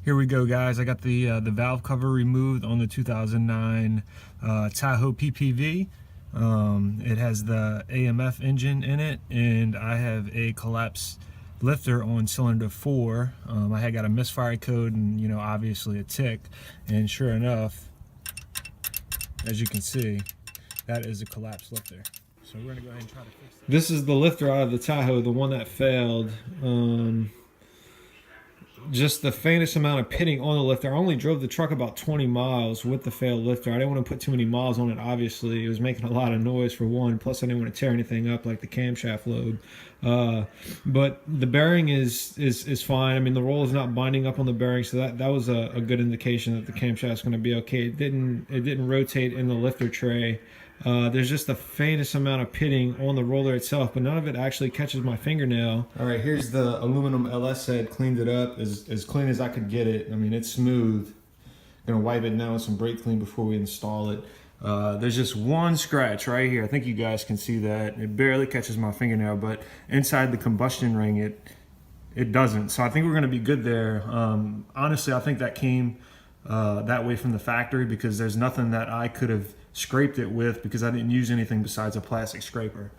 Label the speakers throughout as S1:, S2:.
S1: Here we go, guys. I got the valve cover removed on the 2009 Tahoe PPV. It has the AMF engine in it, and I have a collapsed lifter on cylinder 4. I had got a misfire code and, you know, obviously a tick, and sure enough, as you can see, that is a collapsed lifter. So we're gonna go ahead and try to fix that. This is the lifter out of the Tahoe, the one that failed. Just the faintest amount of pitting on the lifter. I only drove the truck about 20 miles with the failed lifter. I didn't want to put too many miles on it, obviously. It was making a lot of noise for one, plus I didn't want to tear anything up like the camshaft load. But the bearing is fine. I mean, the roll is not binding up on the bearing, so that was a good indication that the camshaft is going to be okay. It didn't rotate in the lifter tray. There's just the faintest amount of pitting on the roller itself, but none of it actually catches my fingernail. All right, here's the aluminum LS head. Cleaned it up as clean as I could get it. I mean, it's smooth. Gonna wipe it now with some brake clean before we install it. There's just one scratch right here. I think you guys can see that. It barely catches my fingernail, but inside the combustion ring, it doesn't. So I think we're gonna be good there. Honestly, I think that came that way from the factory, because there's nothing that I could have scraped it with, because I didn't use anything besides a plastic scraper.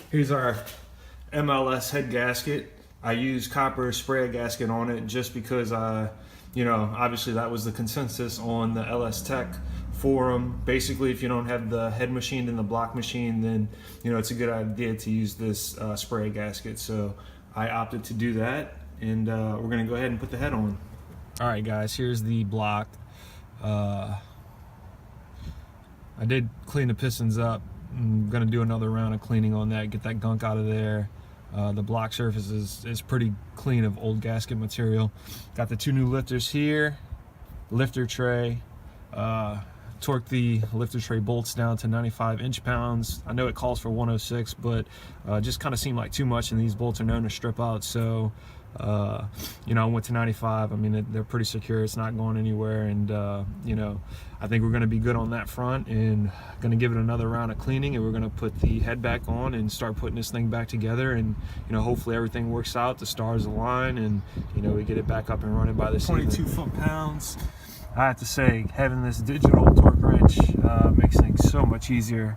S1: Here's our MLS head gasket. I use copper spray gasket on it just because you know, obviously that was the consensus on the LS Tech forum. Basically, if you don't have the head machined and the block machine, then, you know, it's a good idea to use this spray gasket. So I opted to do that, and we're gonna go ahead and put the head on. All right, guys, here's the block. I did clean the pistons up. I'm gonna do another round of cleaning on that, get that gunk out of there. The block surface is pretty clean of old gasket material. Got the two new lifters here, lifter tray. Torqued the lifter tray bolts down to 95 inch-pounds. I know it calls for 106, but just kind of seemed like too much, and these bolts are known to strip out. So you know, I went to 95. I mean, they're pretty secure. It's not going anywhere, and you know, I think we're going to be good on that front, and going to give it another round of cleaning, and we're going to put the head back on and start putting this thing back together, and, you know, hopefully everything works out, the stars align, and, you know, we get it back up and running by this 22 foot-pounds. I have to say, having this digital torque wrench makes things so much easier.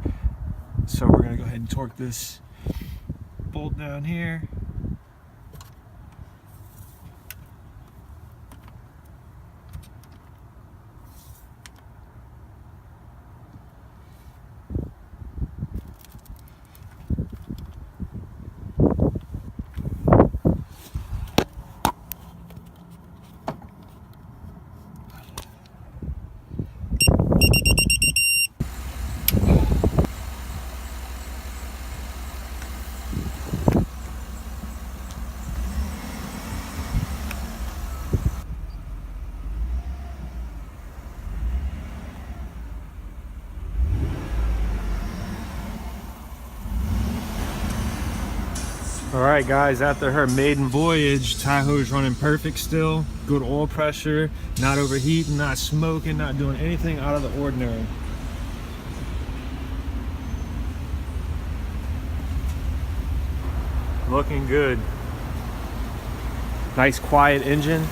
S1: So we're going to go ahead and torque this bolt down here. All right, guys, after her maiden voyage, Tahoe's running perfect still. Good oil pressure, not overheating, not smoking, not doing anything out of the ordinary. Looking good. Nice quiet engine.